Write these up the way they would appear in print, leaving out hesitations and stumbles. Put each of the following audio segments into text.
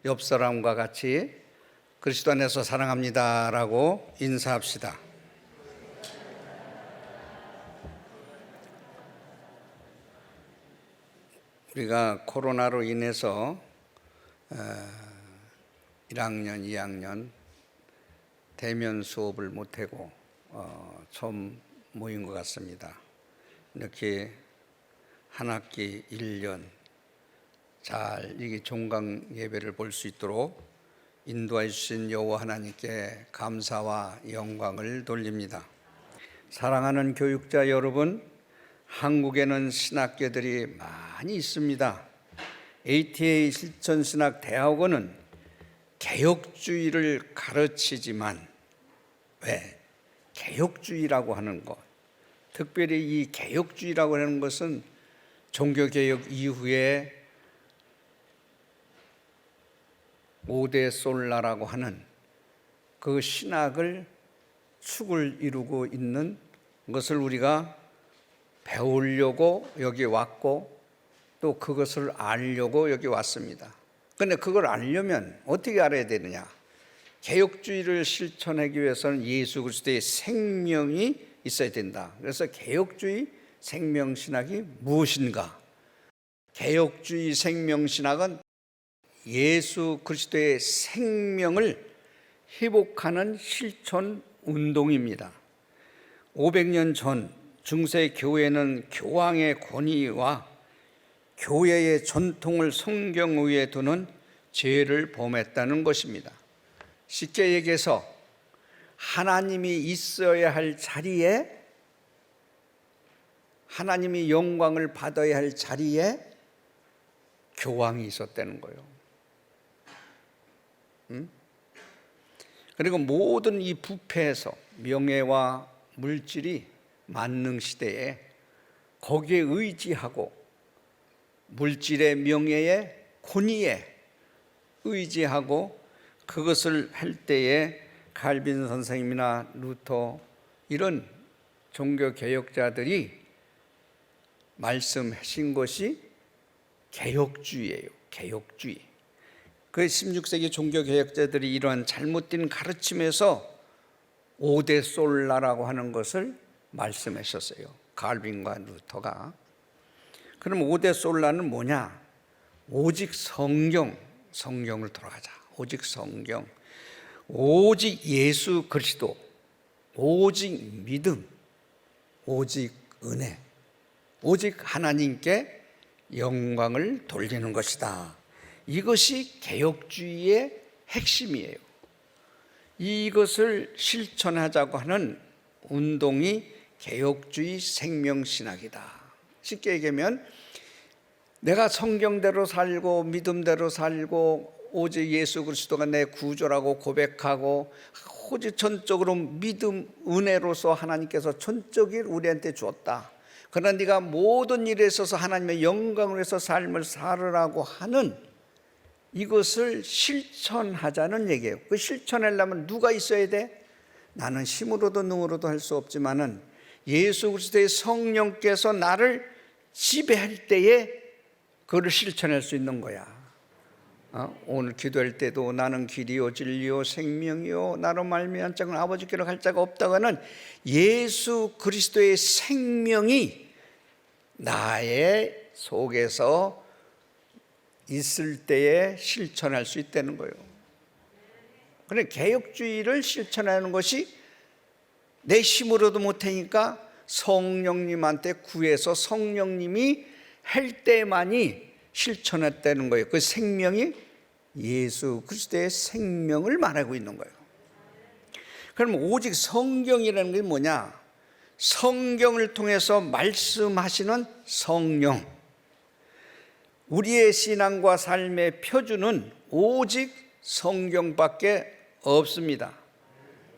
옆 사람과 같이 그리스도 안에서 사랑합니다라고 인사합시다. 우리가 코로나로 인해서 1학년, 2학년 대면 수업을 못하고 처음 모인 것 같습니다. 이렇게 한 학기 1년 잘 이게 종강 예배를 볼 수 있도록 인도해 주신 여호와 하나님께 감사와 영광을 돌립니다. 사랑하는 교육자 여러분, 한국에는 신학교들이 많이 있습니다. ATA 실천신학대학원은 개혁주의를 가르치지만 왜? 개혁주의라고 하는 것, 특별히 이 개혁주의라고 하는 것은 종교개혁 이후에 5대 솔라라고 하는 그 신학을 축을 이루고 있는 것을 우리가 배우려고 여기 왔고 또 그것을 알려고 여기 왔습니다. 그런데 그걸 알려면 어떻게 알아야 되느냐? 개혁주의를 실천하기 위해서는 예수 그리스도의 생명이 있어야 된다. 그래서 개혁주의 생명신학이 무엇인가? 개혁주의 생명신학은 예수 그리스도의 생명을 회복하는 실천 운동입니다. 500년 전 중세 교회는 교황의 권위와 교회의 전통을 성경 위에 두는 죄를 범했다는 것입니다. 쉽게 얘기해서 하나님이 있어야 할 자리에, 하나님이 영광을 받아야 할 자리에 교황이 있었다는 거예요. 그리고 모든 이 부패에서 명예와 물질이 만능 시대에 거기에 의지하고 물질의 명예에 권위에 의지하고 그것을 할 때에 칼빈 선생님이나 루터 이런 종교 개혁자들이 말씀하신 것이 개혁주의예요. 개혁주의. 그 16세기 종교 개혁자들이 이러한 잘못된 가르침에서 5대 솔라라고 하는 것을 말씀하셨어요. 칼빈과 루터가. 그럼 5대 솔라는 뭐냐? 오직 성경을 돌아가자. 오직 성경, 오직 예수 그리스도, 오직 믿음, 오직 은혜, 오직 하나님께 영광을 돌리는 것이다. 이것이 개혁주의의 핵심이에요. 이것을 실천하자고 하는 운동이 개혁주의 생명신학이다. 쉽게 얘기하면 내가 성경대로 살고 믿음대로 살고 오직 예수 그리스도가 내 구주라고 고백하고 오직 전적으로 믿음 은혜로서 하나님께서 전적인 우리한테 주었다. 그러나 네가 모든 일에 있어서 하나님의 영광을 위해서 삶을 살으라고 하는 이것을 실천하자는 얘기예요. 그 실천하려면 누가 있어야 돼? 나는 힘으로도 능으로도 할 수 없지만은 예수 그리스도의 성령께서 나를 지배할 때에 그걸 실천할 수 있는 거야. 오늘 기도할 때도 나는 길이요 진리요 생명이요 나로 말미암은 자는 아버지께로 갈 자가 없다고는 예수 그리스도의 생명이 나의 속에서 있을 때에 실천할 수 있다는 거예요. 그런데 개혁주의를 실천하는 것이 내 힘으로도 못하니까 성령님한테 구해서 성령님이 할 때만이 실천했다는 거예요. 그 생명이 예수 그리스도의 생명을 말하고 있는 거예요. 그럼 오직 성경이라는 게 뭐냐? 성경을 통해서 말씀하시는 성령. 우리의 신앙과 삶의 표준은 오직 성경밖에 없습니다.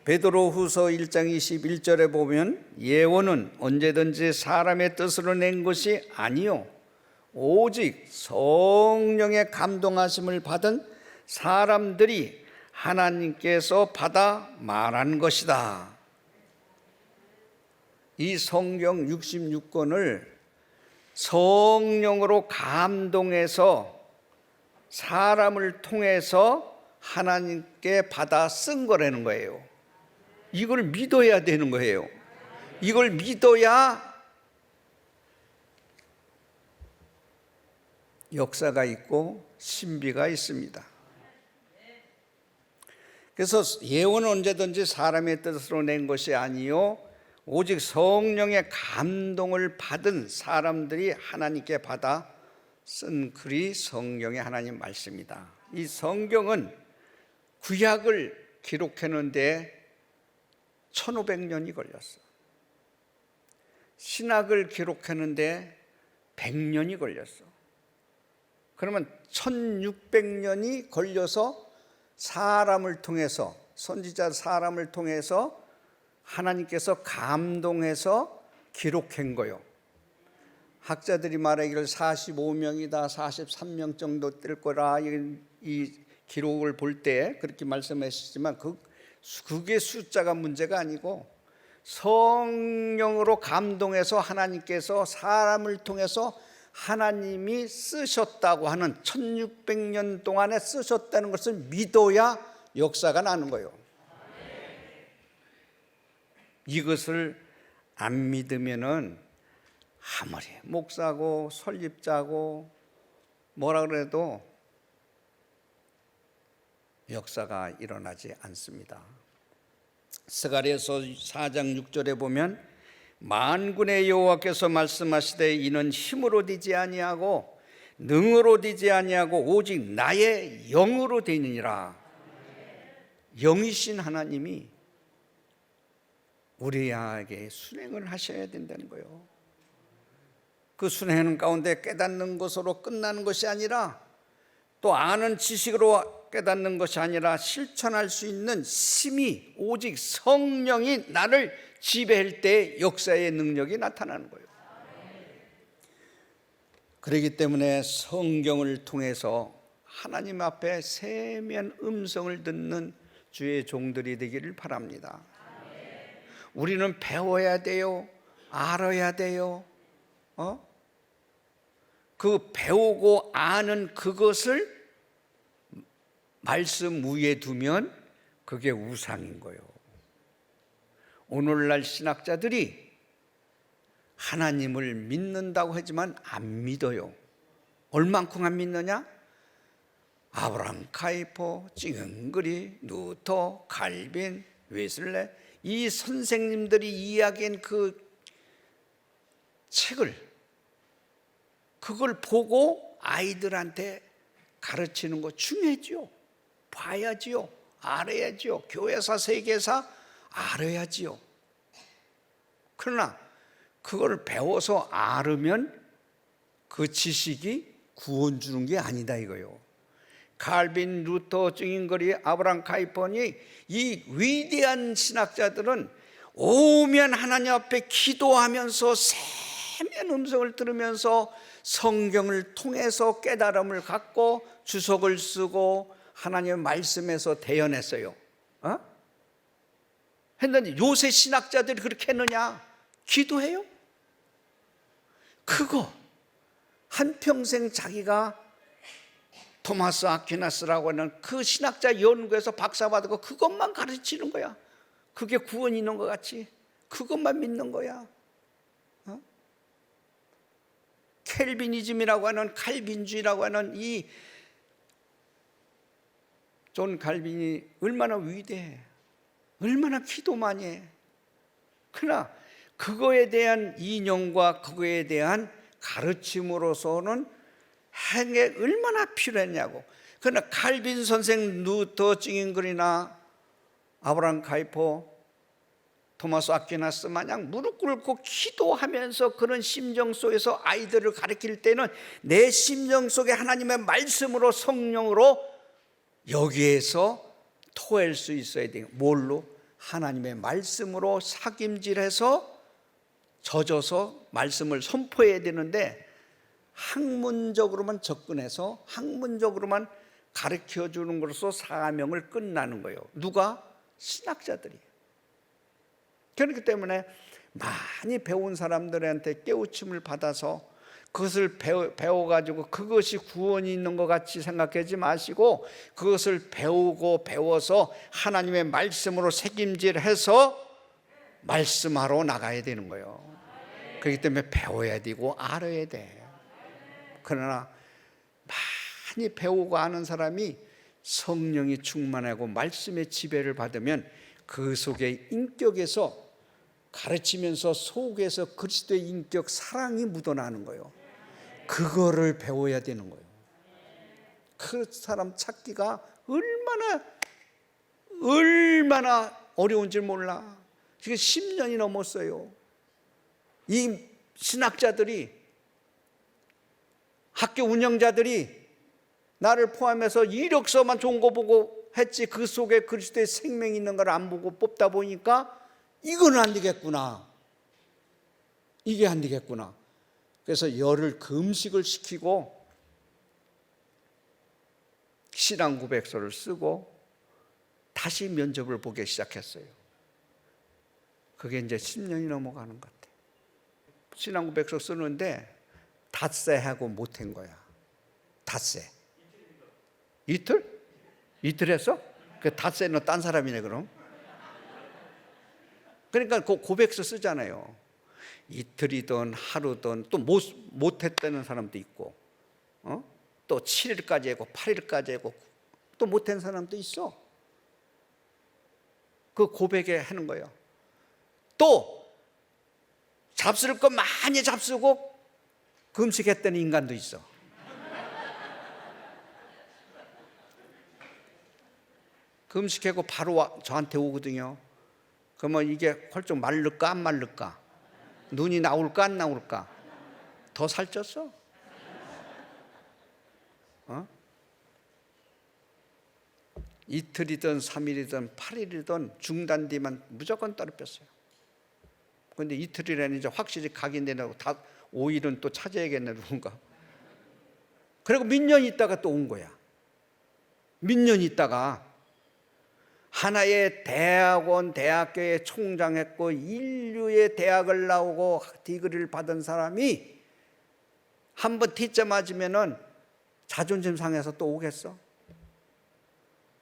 베드로후서 1장 21절에 보면 예언은 언제든지 사람의 뜻으로 낸 것이 아니요 오직 성령의 감동하심을 받은 사람들이 하나님께서 받아 말한 것이다. 이 성경 66권을 성령으로 감동해서 사람을 통해서 하나님께 받아 쓴 거라는 거예요. 이걸 믿어야 되는 거예요. 이걸 믿어야 역사가 있고 신비가 있습니다. 그래서 예언은 언제든지 사람의 뜻으로 낸 것이 아니요 오직 성령의 감동을 받은 사람들이 하나님께 받아 쓴 글이 성경의 하나님 말씀이다. 이 성경은 구약을 기록했는데 1500년이 걸렸어. 신학을 기록했는데 100년이 걸렸어. 그러면 1600년이 걸려서 사람을 통해서, 선지자 사람을 통해서 하나님께서 감동해서 기록한 거요. 학자들이 말하기를 45명이다 43명 정도 될 거라 이 기록을 볼 때 그렇게 말씀하시지만 그게 숫자가 문제가 아니고 성령으로 감동해서 하나님께서 사람을 통해서 하나님이 쓰셨다고 하는 1600년 동안에 쓰셨다는 것을 믿어야 역사가 나는 거예요. 이것을 안 믿으면은 아무리 목사고 설립자고 뭐라 그래도 역사가 일어나지 않습니다. 스가랴서 4장 6절에 보면 만군의 여호와께서 말씀하시되 이는 힘으로 되지 아니하고 능으로 되지 아니하고 오직 나의 영으로 되느니라. 영이신 하나님이 우리에게 순행을 하셔야 된다는 거예요. 그 순행하는 가운데 깨닫는 것으로 끝나는 것이 아니라 또 아는 지식으로 깨닫는 것이 아니라 실천할 수 있는 힘이 오직 성령이 나를 지배할 때 역사의 능력이 나타나는 거예요. 그렇기 때문에 성경을 통해서 하나님 앞에 세미한 음성을 듣는 주의 종들이 되기를 바랍니다. 우리는 배워야 돼요. 알아야 돼요. 그 배우고 아는 그것을 말씀 위에 두면 그게 우상인 거예요. 오늘날 신학자들이 하나님을 믿는다고 하지만 안 믿어요. 얼만큼 안 믿느냐? 아브라함, 카이퍼, 찡은그리, 누터, 칼빈, 웨슬레 이 선생님들이 이야기한 그 책을 그걸 보고 아이들한테 가르치는 거 중요하지요. 봐야지요. 알아야지요. 교회사, 세계사 알아야지요. 그러나 그걸 배워서 알으면 그 지식이 구원 주는 게 아니다 이거요. 칼빈, 루터, 찡잉거리, 아브라함, 카이퍼니 이 위대한 신학자들은 오면 하나님 앞에 기도하면서 세미한 음성을 들으면서 성경을 통해서 깨달음을 갖고 주석을 쓰고 하나님의 말씀에서 대연했어요. 했는데 요새 신학자들이 그렇게 했느냐? 기도해요? 그거 한평생 자기가 토마스 아퀴나스라고 하는 그 신학자 연구에서 박사 받고 그것만 가르치는 거야. 그게 구원이 있는 것 같이 그것만 믿는 거야. 켈비니즘이라고 하는 칼빈주의라고 하는 이 존 칼빈이 얼마나 위대해. 얼마나 기도 많이 해. 그러나 그거에 대한 인용과 그거에 대한 가르침으로서는 행에 얼마나 필요했냐고. 그러나 칼빈 선생, 루터, 찡잉글이나 아브라함 카이퍼, 토마스 아퀴나스 마냥 무릎 꿇고 기도하면서 그런 심정 속에서 아이들을 가르칠 때는 내 심정 속에 하나님의 말씀으로 성령으로 여기에서 토할 수 있어야 돼요. 뭘로? 하나님의 말씀으로 사김질해서 젖어서 말씀을 선포해야 되는데 학문적으로만 접근해서 학문적으로만 가르쳐 주는 것으로서 사명을 끝나는 거예요. 누가? 신학자들이. 그렇기 때문에 많이 배운 사람들한테 깨우침을 받아서 그것을 배워가지고 그것이 구원이 있는 것 같이 생각하지 마시고 그것을 배워서 하나님의 말씀으로 책임질해서 말씀하러 나가야 되는 거예요. 그렇기 때문에 배워야 되고 알아야 돼. 그러나 많이 배우고 아는 사람이 성령이 충만하고 말씀의 지배를 받으면 그 속의 인격에서 가르치면서 속에서 그리스도의 인격 사랑이 묻어나는 거예요. 그거를 배워야 되는 거예요. 그 사람 찾기가 얼마나 어려운 줄 몰라. 지금 10년이 넘었어요. 이 신학자들이, 학교 운영자들이 나를 포함해서 이력서만 좋은 거 보고 했지 그 속에 그리스도의 생명이 있는 걸 안 보고 뽑다 보니까 이거는 안 되겠구나. 이게 안 되겠구나. 그래서 열흘 금식을 시키고 신앙 고백서를 쓰고 다시 면접을 보기 시작했어요. 그게 이제 10년이 넘어가는 것 같아요. 신앙 고백서 쓰는데 닷새하고 못한 거야. 닷새. 이틀? 이틀 했어? 그 닷새는 딴 사람이네 그럼. 그러니까 그 고백서 쓰잖아요. 이틀이든 하루든 또 못했다는 사람도 있고, 또 7일까지 하고 8일까지 하고 또 못한 사람도 있어. 그 고백에 하는 거예요. 또 잡술 거 많이 잡수고 금식했다는 인간도 있어. 금식하고 바로 저한테 오거든요. 그러면 이게 헐쩍 마를까 안 마를까? 눈이 나올까 안 나올까? 더 살쪘어? 이틀이든 3일이든 8일이든 중단 뒤만 무조건 떨어졌어요. 그런데 이틀이라니 이제 확실히 각인되고 5일은 또 찾아야겠네 누군가. 그리고 몇 년 있다가 또 온 거야. 몇 년 있다가 하나의 대학원, 대학교에 총장했고 인류의 대학을 나오고 디그리를 받은 사람이 한번 T자 맞으면은 자존심 상해서 또 오겠어?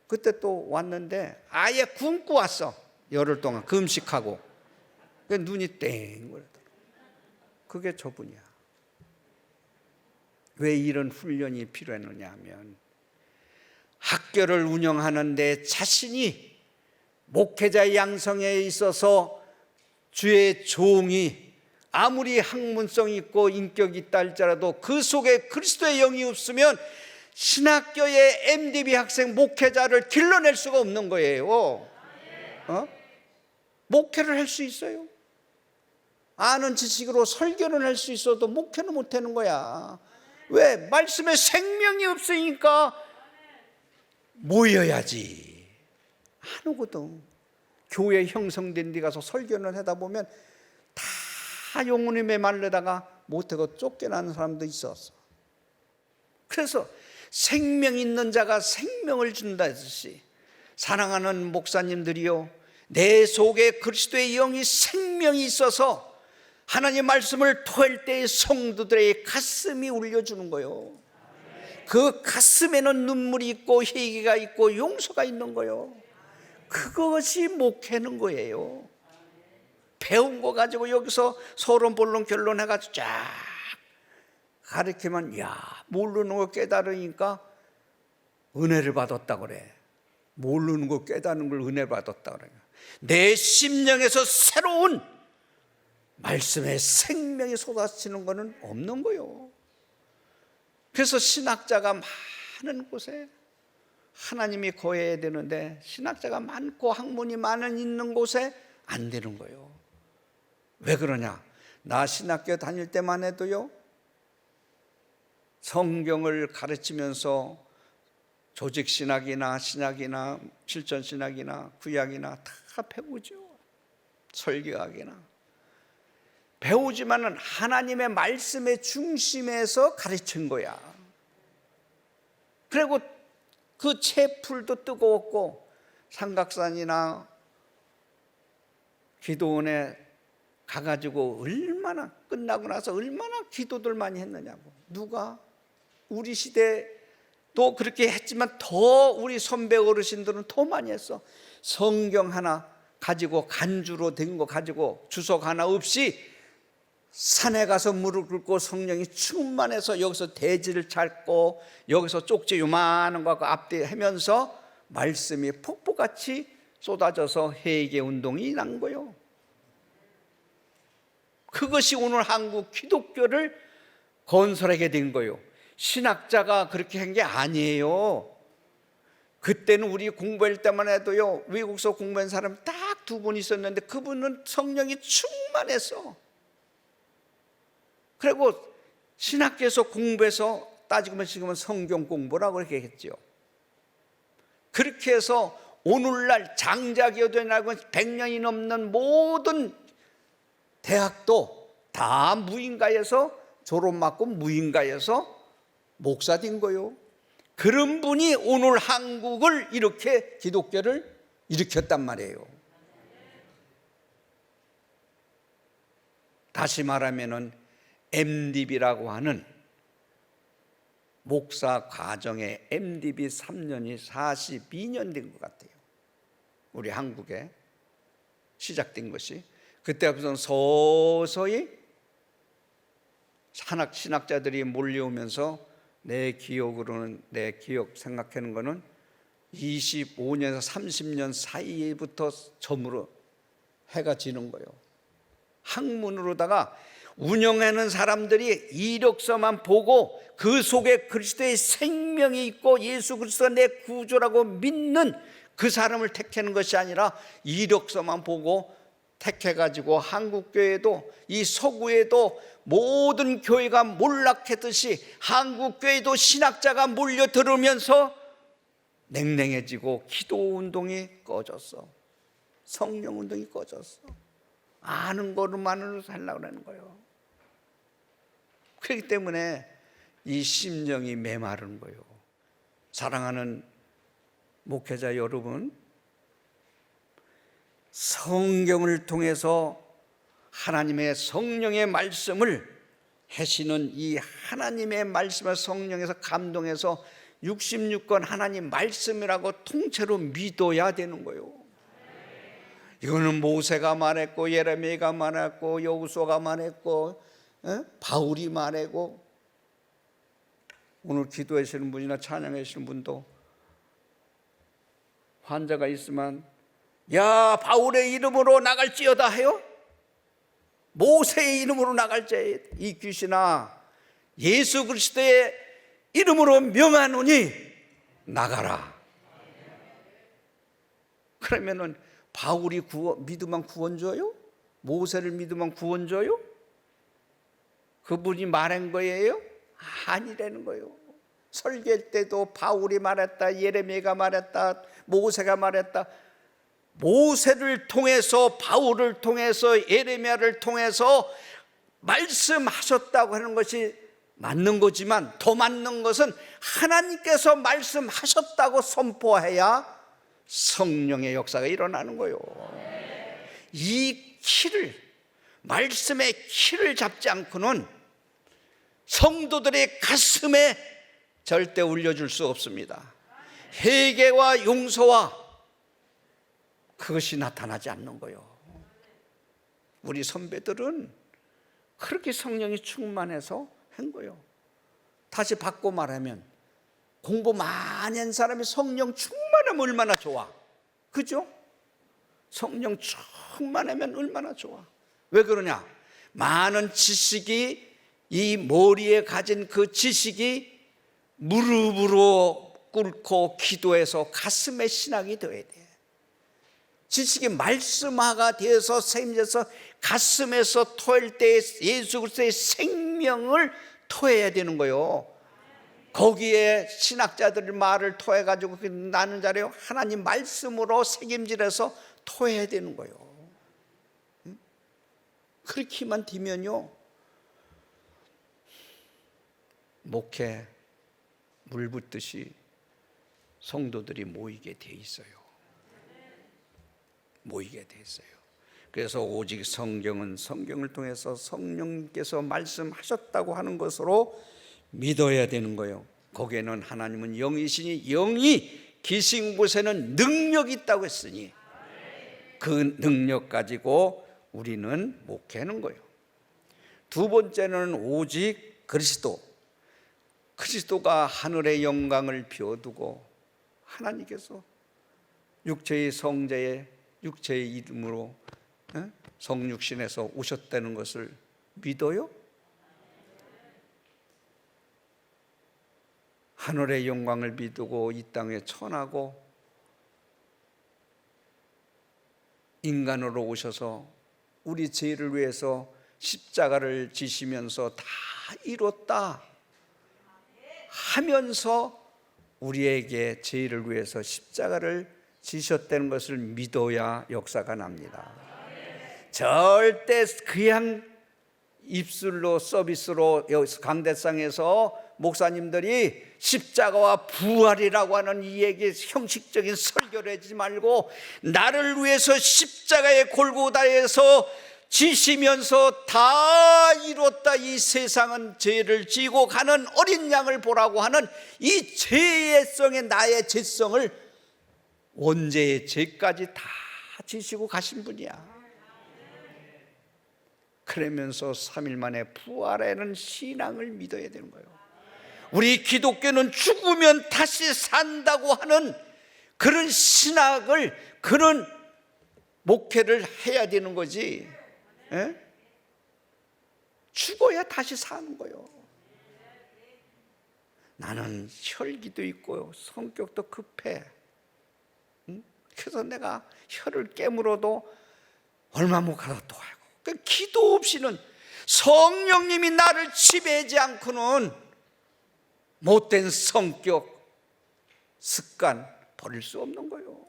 그때 또 왔는데 아예 굶고 왔어. 열흘 동안 금식하고. 눈이 땡 그러더라고. 그게 저분이야. 왜 이런 훈련이 필요했느냐 하면 학교를 운영하는 데 자신이 목회자 양성에 있어서 주의 종이 아무리 학문성 있고 인격이 있다 할지라도 그 속에 그리스도의 영이 없으면 신학교의 MDB 학생 목회자를 길러낼 수가 없는 거예요. 목회를 할 수 있어요. 아는 지식으로 설교는 할 수 있어도 목회는 못하는 거야. 왜? 말씀에 생명이 없으니까 모여야지 하는거든. 교회 형성된 데 가서 설교를 하다 보면 다 영혼이 메말르다가 못하고 쫓겨나는 사람도 있었어. 그래서 생명 있는 자가 생명을 준다 했듯이 사랑하는 목사님들이요, 내 속에 그리스도의 영이 생명이 있어서 하나님의 말씀을 토할 때의 성도들의 가슴이 울려주는 거예요. 그 가슴에는 눈물이 있고 희귀가 있고 용서가 있는 거예요. 그것이 목회는 거예요. 배운 거 가지고 여기서 서론 본론 결론 해가지고 쫙 가르치면 모르는 거 깨달으니까 은혜를 받았다 그래. 모르는 거 깨닫는 걸 은혜 받았다 그래. 내 심령에서 새로운 말씀의 생명이 쏟아지는 거는 없는 거예요. 그래서 신학자가 많은 곳에 하나님이 거해야 되는데 신학자가 많고 학문이 많은 있는 곳에 안 되는 거예요. 왜 그러냐? 나 신학교 다닐 때만 해도요, 성경을 가르치면서 조직신학이나 신학이나 실전신학이나 구약이나 다 배우죠. 설교학이나 배우지만은 하나님의 말씀의 중심에서 가르친 거야. 그리고 그 채풀도 뜨거웠고 삼각산이나 기도원의 가가지고 얼마나 끝나고 나서 얼마나 기도들 많이 했느냐고. 누가? 우리 시대도 그렇게 했지만 더 우리 선배 어르신들은 더 많이 했어. 성경 하나 가지고 간주로 된 거 가지고 주석 하나 없이 산에 가서 무릎 꿇고 성령이 충만해서 여기서 대지를 찾고 여기서 쪽지 요만한 거 앞뒤 하면서 말씀이 폭포같이 쏟아져서 회개 운동이 난 거예요. 그것이 오늘 한국 기독교를 건설하게 된 거예요. 신학자가 그렇게 한 게 아니에요. 그때는 우리 공부할 때만 해도요, 외국서 공부한 사람 딱 두 분 있었는데 그분은 성령이 충만해서, 그리고 신학교에서 공부해서 따지고 보면 지금은 성경 공부라고 그렇게 했죠. 그렇게 해서 오늘날 장자교도나고 100년이 넘는 모든 대학도 다 무인가에서 졸업받고 무인가에서 목사 된 거요. 그런 분이 오늘 한국을 이렇게 기독교를 일으켰단 말이에요. 다시 말하면은 MDB라고 하는 목사 과정에 MDB 3년이 42년 된 것 같아요. 우리 한국에 시작된 것이. 그때부터 서서히 신학자들이 몰려오면서 내 기억 생각하는 거는 25년에서 30년 사이부터 점으로 해가 지는 거예요. 학문으로다가 운영하는 사람들이 이력서만 보고 그 속에 그리스도의 생명이 있고 예수 그리스도가 내 구주라고 믿는 그 사람을 택하는 것이 아니라 이력서만 보고 택해가지고 한국교회도 이 서구에도 모든 교회가 몰락했듯이 한국교회도 신학자가 몰려들으면서 냉랭해지고 기도운동이 꺼졌어. 성령운동이 꺼졌어. 아는 것만으로 살려고 하는 거예요. 그렇기 때문에 이 심령이 메마른 거예요. 사랑하는 목회자 여러분, 성경을 통해서 하나님의 성령의 말씀을 하시는 이 하나님의 말씀을 성령에서 감동해서 66권 하나님 말씀이라고 통째로 믿어야 되는 거예요. 이거는 모세가 말했고 예레미야가 말했고 여호수아가 말했고 바울이 말했고, 오늘 기도하시는 분이나 찬양하시는 분도 환자가 있으면 야 바울의 이름으로 나갈지어다 해요? 모세의 이름으로 나갈지 이 귀신아 예수 그리스도의 이름으로 명하노니 나가라. 그러면은 바울이 믿으면 구원 줘요? 모세를 믿으면 구원 줘요? 그분이 말한 거예요? 아니라는 거예요. 설교할 때도 바울이 말했다, 예레미야가 말했다, 모세가 말했다. 모세를 통해서, 바울을 통해서, 예레미야를 통해서 말씀하셨다고 하는 것이 맞는 거지만 더 맞는 것은 하나님께서 말씀하셨다고 선포해야 성령의 역사가 일어나는 거예요. 이 키를, 말씀의 키를 잡지 않고는 성도들의 가슴에 절대 울려줄 수 없습니다. 회개와 용서와 그것이 나타나지 않는 거예요. 우리 선배들은 그렇게 성령이 충만해서 한 거예요. 다시 바꿔 말하면 공부 많이 한 사람이 성령 충만하면 얼마나 좋아. 그죠? 성령 충만하면 얼마나 좋아. 왜 그러냐? 많은 지식이, 이 머리에 가진 그 지식이 무릎으로 꿇고 기도해서 가슴에 신학이 되어야 돼. 지식이 말씀화가 되어서 생겨서 가슴에서 토할 때 예수 그리스도의 생명을 토해야 되는 거예요. 거기에 신학자들의 말을 토해가지고 나는 자리에 하나님 말씀으로 책임질해서 토해야 되는 거예요. 그렇게만 되면요, 목회 물 붓듯이 성도들이 모이게 돼 있어요. 모이게 돼 있어요. 그래서 오직 성경은 성경을 통해서 성령께서 말씀하셨다고 하는 것으로 믿어야 되는 거예요. 거기에는 하나님은 영이시니 영이 계신 곳에는 능력이 있다고 했으니 그 능력 가지고 우리는 목회하는 거예요. 두 번째는 오직 그리스도가 하늘의 영광을 비워두고 하나님께서 육체의 성자의 육체의 이름으로 성육신에서 오셨다는 것을 믿어요? 하늘의 영광을 비두고 이 땅에 천하고 인간으로 오셔서 우리 죄를 위해서 십자가를 지시면서 다 이뤘다 하면서 우리에게 죄를 위해서 십자가를 지셨다는 것을 믿어야 역사가 납니다. 절대 그냥 입술로 서비스로 강대상에서 목사님들이 십자가와 부활이라고 하는 이 얘기 형식적인 설교를 하지 말고 나를 위해서 십자가의 골고다에서 지시면서 다 이뤘다, 이 세상은 죄를 지고 가는 어린 양을 보라고 하는 이 죄성의 나의 죄성을 원죄의 죄까지 다 지시고 가신 분이야. 그러면서 3일 만에 부활하는 신앙을 믿어야 되는 거예요. 우리 기독교는 죽으면 다시 산다고 하는 그런 신학을, 그런 목회를 해야 되는 거지. 에? 죽어야 다시 사는 거예요. 나는 혈기도 있고 성격도 급해. 그래서 내가 혀를 깨물어도 얼마 못 가서 또 하고, 그 기도 없이는, 성령님이 나를 지배하지 않고는 못된 성격, 습관 버릴 수 없는 거예요.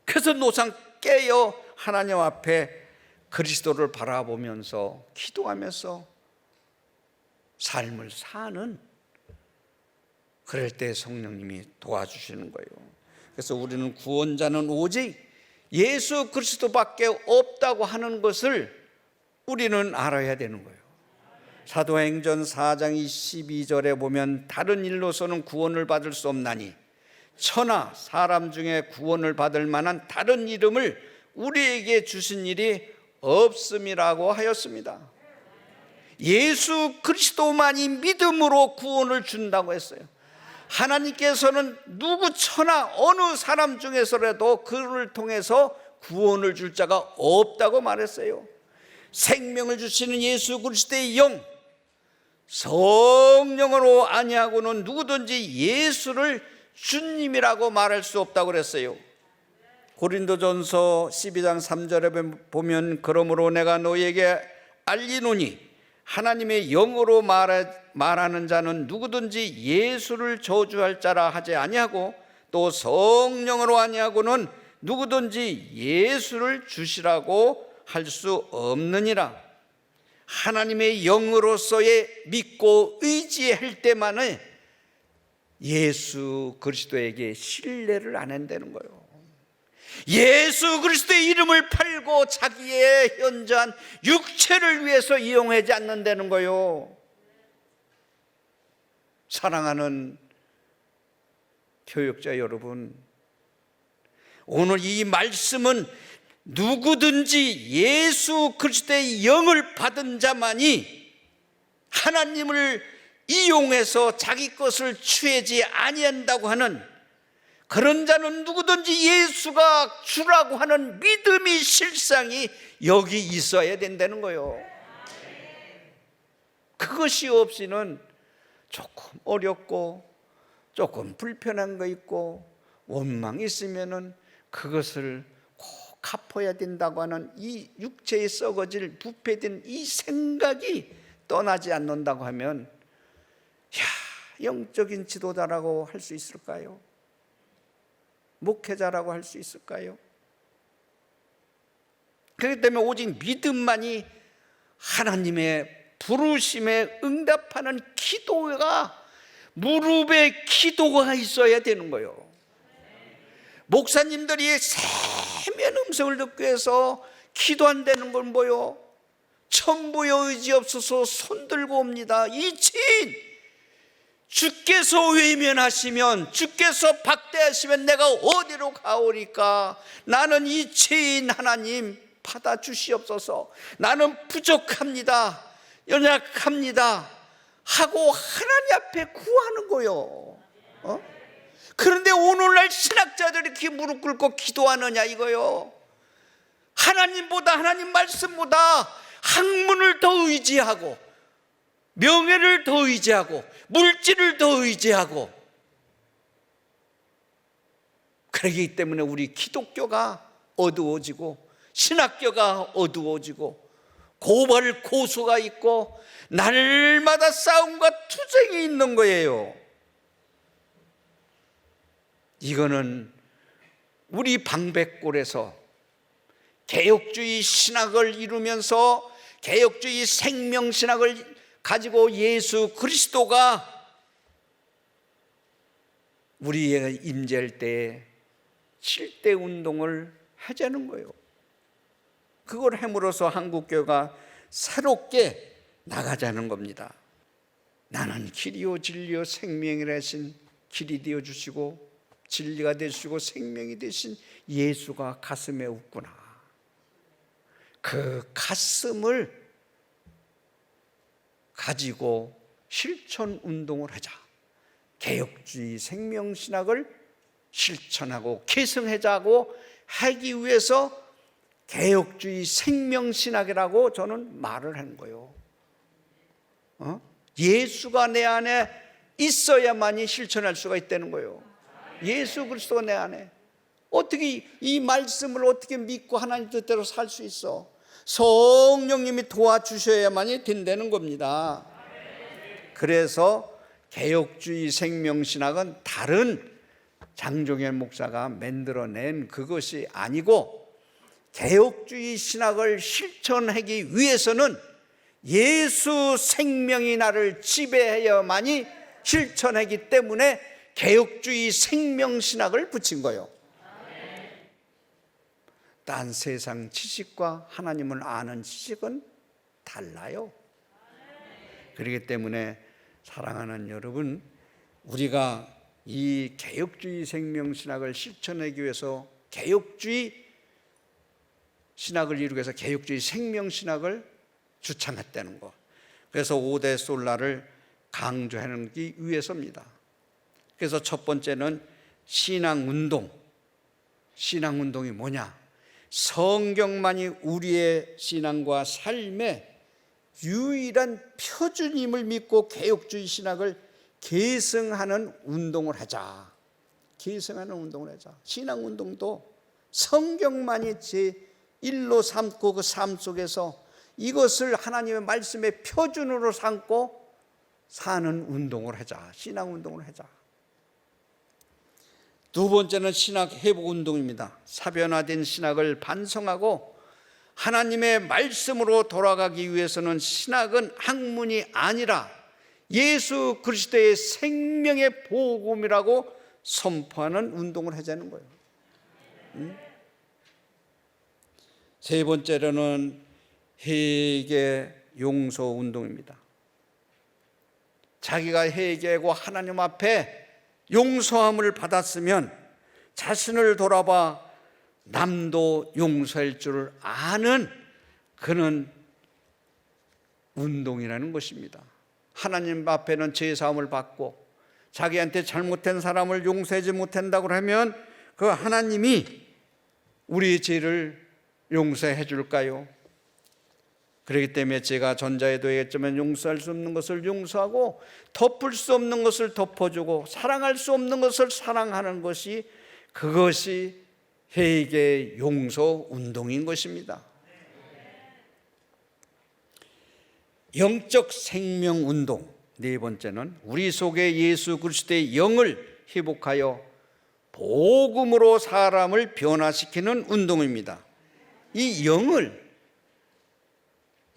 그래서 노상 깨어 하나님 앞에 그리스도를 바라보면서 기도하면서 삶을 사는, 그럴 때 성령님이 도와주시는 거예요. 그래서 우리는 구원자는 오직 예수 그리스도밖에 없다고 하는 것을 우리는 알아야 되는 거예요. 사도행전 4장 22절에 보면 다른 일로서는 구원을 받을 수 없나니 천하 사람 중에 구원을 받을 만한 다른 이름을 우리에게 주신 일이 없음이라고 하였습니다. 예수 그리스도만이 믿음으로 구원을 준다고 했어요. 하나님께서는 누구 천하 어느 사람 중에서라도 그를 통해서 구원을 줄 자가 없다고 말했어요. 생명을 주시는 예수 그리스도의 영, 성령으로 아니하고는 누구든지 예수를 주님이라고 말할 수 없다고 그랬어요. 고린도전서 12장 3절에 보면 그러므로 내가 너희에게 알리노니 하나님의 영으로 말하는 자는 누구든지 예수를 저주할 자라 하지 아니하고 또 성령으로 아니하고는 누구든지 예수를 주시라고 할 수 없느니라. 하나님의 영으로서의 믿고 의지할 때만은 예수 그리스도에게 신뢰를 안 한다는 거예요. 예수 그리스도의 이름을 팔고 자기의 현저한 육체를 위해서 이용하지 않는다는 거예요. 사랑하는 교역자 여러분, 오늘 이 말씀은 누구든지 예수 그리스도의 영을 받은 자만이 하나님을 이용해서 자기 것을 취하지 아니한다고 하는, 그런 자는 누구든지 예수가 주라고 하는 믿음의 실상이 여기 있어야 된다는 거예요. 그것이 없이는 조금 어렵고 조금 불편한 거 있고 원망이 있으면은 그것을 꼭 갚아야 된다고 하는 이 육체에 썩어질 부패된 이 생각이 떠나지 않는다고 하면, 영적인 지도자라고 할 수 있을까요? 목회자라고 할 수 있을까요? 그렇기 때문에 오직 믿음만이 하나님의 부르심에 응답하는 기도가, 무릎에 기도가 있어야 되는 거예요. 목사님들이 세면 음성을 듣기 위해서 기도 안 되는 건 뭐요? 천부여 의지 없어서 손들고 옵니다. 이 지인, 주께서 외면하시면, 주께서 박대하시면 내가 어디로 가오리까? 나는 이 죄인 하나님 받아주시옵소서. 나는 부족합니다, 연약합니다 하고 하나님 앞에 구하는 거요. 그런데 오늘날 신학자들이 이렇게 무릎 꿇고 기도하느냐 이거요. 하나님보다, 하나님 말씀보다 학문을 더 의지하고, 명예를 더 의지하고, 물질을 더 의지하고, 그러기 때문에 우리 기독교가 어두워지고 신학교가 어두워지고 고발 고소가 있고 날마다 싸움과 투쟁이 있는 거예요. 이거는 우리 방백골에서 개혁주의 신학을 이루면서 개혁주의 생명신학을 가지고 예수 그리스도가 우리의 임재할 때 7대 운동을 하자는 거예요. 그걸 함으로써 한국교회가 새롭게 나가자는 겁니다. 나는 길이요 진리요 생명이라 하신 길이 되어주시고 진리가 되시고 생명이 되신 예수가 가슴에 웃구나. 그 가슴을 가지고 실천 운동을 하자. 개혁주의 생명신학을 실천하고 계승하자고 하기 위해서 개혁주의 생명신학이라고 저는 말을 하는 거예요. 예수가 내 안에 있어야만이 실천할 수가 있다는 거예요. 예수 그리스도가 내 안에. 어떻게 이 말씀을 어떻게 믿고 하나님 뜻대로 살 수 있어? 성령님이 도와주셔야만이 된다는 겁니다. 그래서 개혁주의 생명신학은 다른 장종현 목사가 만들어낸 그것이 아니고, 개혁주의 신학을 실천하기 위해서는 예수 생명이 나를 지배해야만이 실천하기 때문에 개혁주의 생명신학을 붙인 거예요. 딴 세상 지식과 하나님을 아는 지식은 달라요. 그렇기 때문에 사랑하는 여러분, 우리가 이 개혁주의 생명신학을 실천하기 위해서 개혁주의 신학을 이루기 위해서 개혁주의 생명신학을 주창했다는 것, 그래서 5대 솔라를 강조하기 위해서입니다. 그래서 첫 번째는 신앙운동. 신앙운동이 뭐냐? 성경만이 우리의 신앙과 삶의 유일한 표준임을 믿고 개혁주의 신학을 계승하는 운동을 하자. 계승하는 운동을 하자. 신앙운동도 성경만이 제1로 삼고 그 삶 속에서 이것을 하나님의 말씀의 표준으로 삼고 사는 운동을 하자. 신앙운동을 하자. 두 번째는 신학 회복 운동입니다. 사변화된 신학을 반성하고 하나님의 말씀으로 돌아가기 위해서는 신학은 학문이 아니라 예수 그리스도의 생명의 복음이라고 선포하는 운동을 하자는 거예요. 세 번째로는 회개 용서 운동입니다. 자기가 회개하고 하나님 앞에 용서함을 받았으면 자신을 돌아봐 남도 용서할 줄 아는 그런 운동이라는 것입니다. 하나님 앞에는 죄사함을 받고 자기한테 잘못된 사람을 용서하지 못한다고 하면 그 하나님이 우리의 죄를 용서해 줄까요? 그렇기 때문에 제가 전자에도 얘기했지만 용서할 수 없는 것을 용서하고 덮을 수 없는 것을 덮어주고 사랑할 수 없는 것을 사랑하는 것이, 그것이 회개 용서 운동인 것입니다. 영적 생명 운동. 네 번째는 우리 속에 예수 그리스도의 영을 회복하여 복음으로 사람을 변화시키는 운동입니다. 이 영을,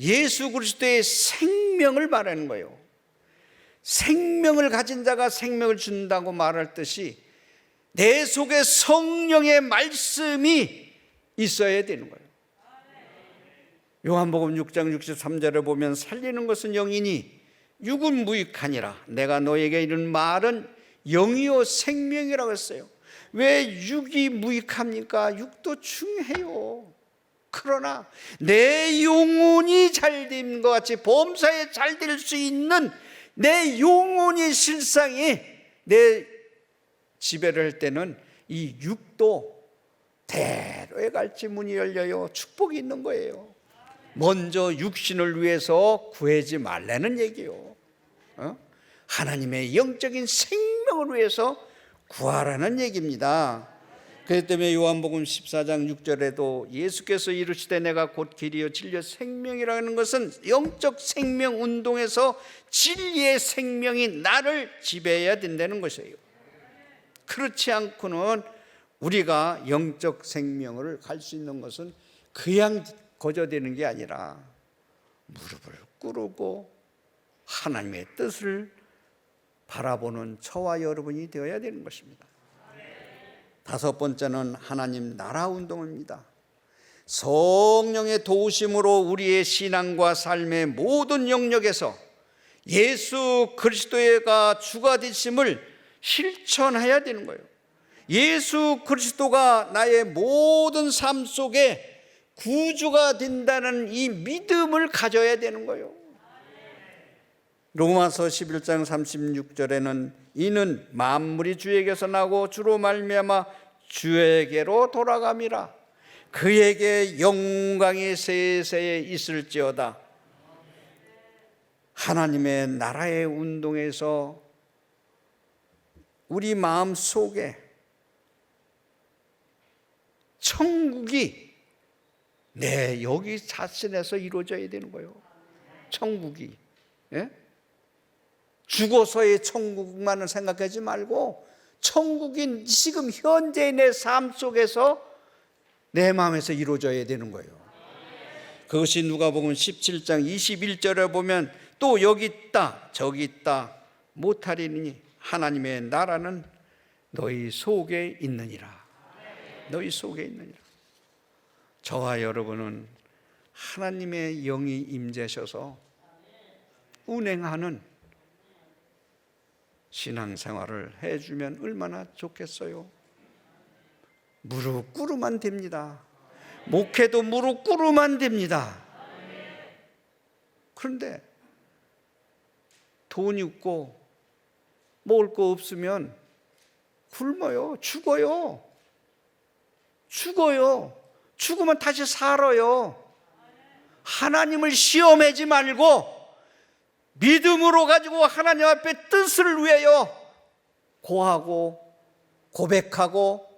예수 그리스도의 생명을 말하는 거예요. 생명을 가진 자가 생명을 준다고 말할 듯이 내 속에 성령의 말씀이 있어야 되는 거예요. 요한복음 6장 63절에 보면 살리는 것은 영이니 육은 무익하니라. 내가 너에게 이른 말은 영이요 생명이라고 했어요. 왜 육이 무익합니까? 육도 중요해요. 그러나 내 영혼이 잘됨 것 같이 범사에 잘 될 수 있는 내 영혼의 실상이 내 지배를 할 때는 이 육도 대로에 갈지 문이 열려요. 축복이 있는 거예요. 먼저 육신을 위해서 구하지 말라는 얘기요. 하나님의 영적인 생명을 위해서 구하라는 얘기입니다. 그렇기 때문에 요한복음 14장 6절에도 예수께서 이르시되 내가 곧 길이요 진리요 생명이라는 것은 영적 생명 운동에서 진리의 생명이 나를 지배해야 된다는 것이에요. 그렇지 않고는 우리가 영적 생명을 갈 수 있는 것은 그냥 거저되는 게 아니라 무릎을 꿇고 하나님의 뜻을 바라보는 저와 여러분이 되어야 되는 것입니다. 다섯 번째는 하나님 나라 운동입니다. 성령의 도우심으로 우리의 신앙과 삶의 모든 영역에서 예수 그리스도가 주가 되심을 실천해야 되는 거예요. 예수 그리스도가 나의 모든 삶 속에 구주가 된다는 이 믿음을 가져야 되는 거예요. 로마서 11장 36절에는 이는 만물이 주에게서 나고 주로 말미암아 주에게로 돌아감이라. 그에게 영광이 세세에 있을지어다. 하나님의 나라의 운동에서 우리 마음 속에 천국이 여기 자신에서 이루어져야 되는 거예요. 천국이. 예? 죽어서의 천국만을 생각하지 말고 천국인 지금 현재의 내 삶 속에서 내 마음에서 이루어져야 되는 거예요. 그것이 누가복음 17장 21절에 보면 또 여기 있다 저기 있다 못하리니 하나님의 나라는 너희 속에 있느니라. 너희 속에 있느니라. 저와 여러분은 하나님의 영이 임재하셔서 운행하는 신앙생활을 해주면 얼마나 좋겠어요. 무릎 꿇으면 됩니다. 목회도 무릎 꿇으면 됩니다. 그런데 돈이 없고 먹을 거 없으면 굶어요. 죽어요. 죽으면 다시 살아요. 하나님을 시험하지 말고 믿음으로 가지고 하나님 앞에 뜻을 위하여 고하고 고백하고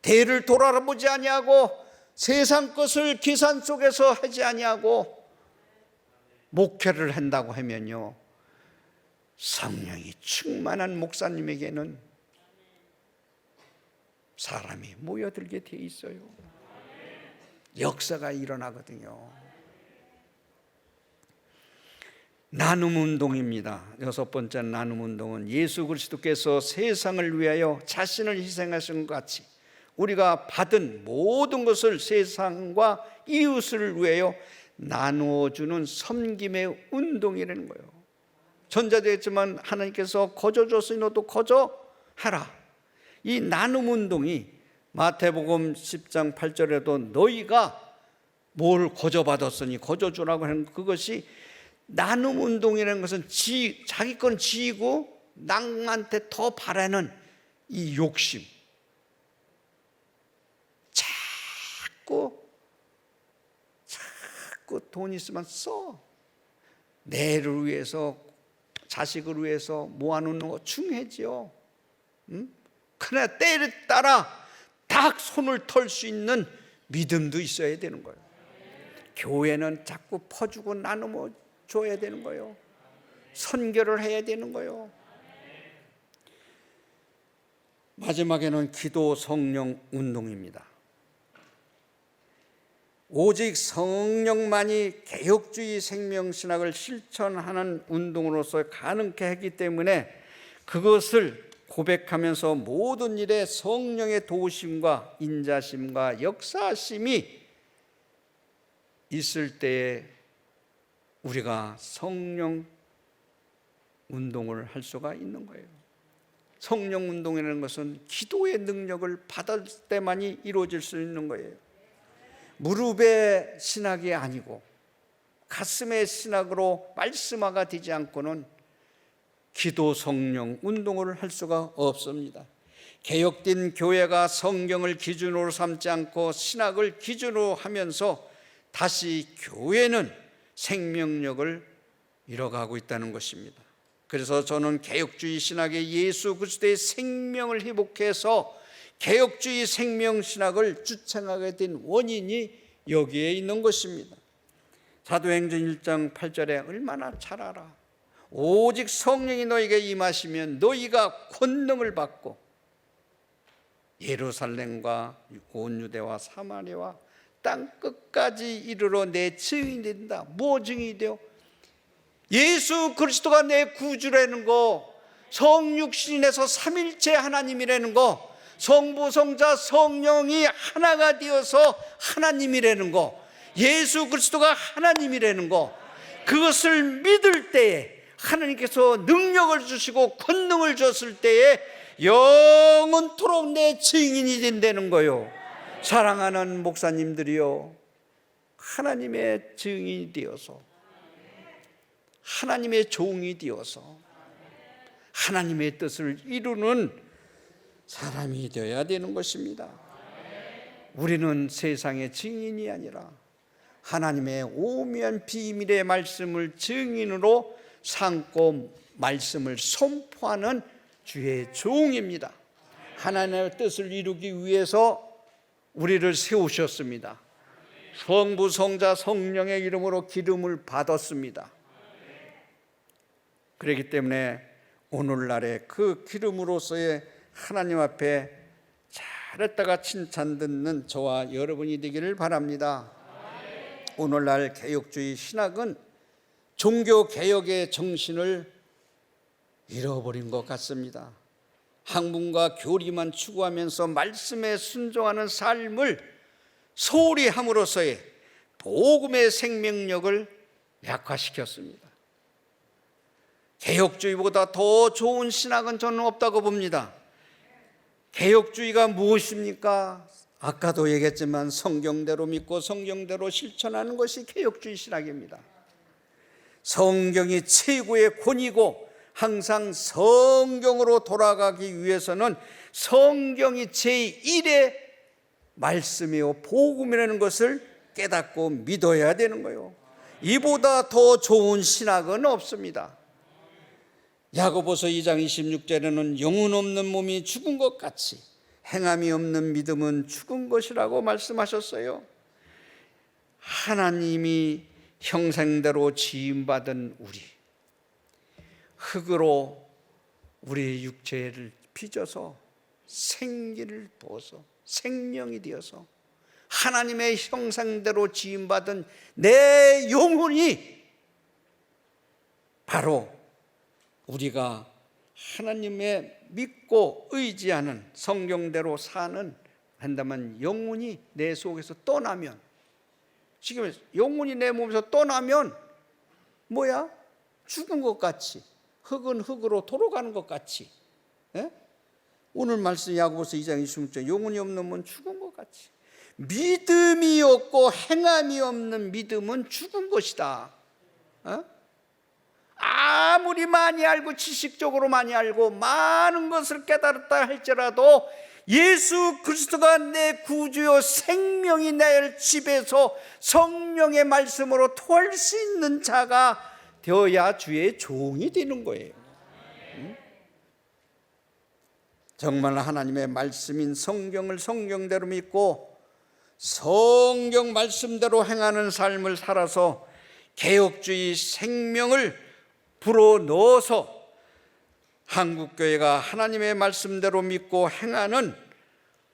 대를 돌아보지 아니하고 세상 것을 기산 속에서 하지 아니하고 목회를 한다고 하면요, 성령이 충만한 목사님에게는 사람이 모여들게 돼 있어요. 역사가 일어나거든요. 나눔 운동입니다. 여섯 번째 나눔 운동은 예수 그리스도께서 세상을 위하여 자신을 희생하신 것 같이 우리가 받은 모든 것을 세상과 이웃을 위하여 나누어주는 섬김의 운동이라는 거예요. 전자도 했지만 하나님께서 거저 줬으니 너도 거저 하라. 이 나눔 운동이 마태복음 10장 8절에도 너희가 뭘 거저 받았으니 거저 주라고 하는 그것이 나눔 운동이라는 것은 자기 건 지이고 남한테 더 바라는 이 욕심. 자꾸 돈 있으면 써. 내를 위해서 자식을 위해서 모아놓는 거 중요하지요. 그러나 때에 따라 딱 손을 털 수 있는 믿음도 있어야 되는 거예요. 교회는 자꾸 퍼주고 나누어 줘야 되는 거예요. 선교를 해야 되는 거예요. 마지막에는 기도 성령 운동입니다. 오직 성령만이 개혁주의 생명신학을 실천하는 운동으로서 가능케 했기 때문에 그것을 고백하면서 모든 일에 성령의 도우심과 인자심과 역사심이 있을 때에 우리가 성령 운동을 할 수가 있는 거예요. 성령 운동이라는 것은 기도의 능력을 받을 때만이 이루어질 수 있는 거예요. 무릎의 신학이 아니고 가슴의 신학으로 말씀화가 되지 않고는 기도 성령 운동을 할 수가 없습니다. 개혁된 교회가 성경을 기준으로 삼지 않고 신학을 기준으로 하면서 다시 교회는 생명력을 잃어가고 있다는 것입니다. 그래서 저는 개혁주의 신학의 예수 그리스도의 생명을 회복해서 개혁주의 생명신학을 주창하게 된 원인이 여기에 있는 것입니다. 사도행전 1장 8절에 얼마나 잘 알아. 오직 성령이 너희에게 임하시면 너희가 권능을 받고 예루살렘과 온 유대와 사마리아와 땅 끝까지 이르러 내 증인이 된다. 뭐 증인이 돼요? 예수 그리스도가 내 구주라는 거, 성육신에서 삼일체 하나님이라는 거, 성부 성자 성령이 하나가 되어서 하나님이라는 거, 예수 그리스도가 하나님이라는 거, 그것을 믿을 때에 하나님께서 능력을 주시고 권능을 줬을 때에 영원토록 내 증인이 된다는 거요. 사랑하는 목사님들이요, 하나님의 증인이 되어서, 하나님의 종이 되어서 하나님의 뜻을 이루는 사람이 되어야 되는 것입니다. 우리는 세상의 증인이 아니라 하나님의 오묘한 비밀의 말씀을 증인으로 삼고 말씀을 선포하는 주의 종입니다. 하나님의 뜻을 이루기 위해서 우리를 세우셨습니다. 성부 성자 성령의 이름으로 기름을 받았습니다. 그렇기 때문에 오늘날의 그 기름으로서의 하나님 앞에 잘했다가 칭찬 듣는 저와 여러분이 되기를 바랍니다. 오늘날 개혁주의 신학은 종교개혁의 정신을 잃어버린 것 같습니다. 학문과 교리만 추구하면서 말씀에 순종하는 삶을 소홀히 함으로써의 복음의 생명력을 약화시켰습니다. 개혁주의보다 더 좋은 신학은 저는 없다고 봅니다. 개혁주의가 무엇입니까? 아까도 얘기했지만 성경대로 믿고 성경대로 실천하는 것이 개혁주의 신학입니다. 성경이 최고의 권위고 항상 성경으로 돌아가기 위해서는 성경이 제1의 말씀이요 복음이라는 것을 깨닫고 믿어야 되는 거예요. 이보다 더 좋은 신학은 없습니다. 야고보서 2장 26절에는 영혼 없는 몸이 죽은 것 같이 행함이 없는 믿음은 죽은 것이라고 말씀하셨어요. 하나님이 형상대로 지음받은 우리, 흙으로 우리 육체를 빚어서 생기를 부어서 생명이 되어서 하나님의 형상대로 지음받은 내 영혼이 바로 우리가 하나님의 믿고 의지하는 성경대로 사는 한다면 영혼이 내 속에서 떠나면, 지금 영혼이 내 몸에서 떠나면 뭐야? 죽은 것 같이, 흙은 흙으로 돌아가는 것 같이. 예? 오늘 말씀 야고보서 2장 26절, 영혼이 없는 몸은 죽은 것 같이. 믿음이 없고 행함이 없는 믿음은 죽은 것이다. 아무리 많이 알고 지식적으로 많이 알고 많은 것을 깨달았다 할지라도 예수 그리스도가 내 구주요 생명이 나를 지배해서 성령의 말씀으로 토할 수 있는 자가 되어야 주의 종이 되는 거예요. 정말 하나님의 말씀인 성경을 성경대로 믿고 성경 말씀대로 행하는 삶을 살아서 개혁주의 생명을 불어넣어서 한국교회가 하나님의 말씀대로 믿고 행하는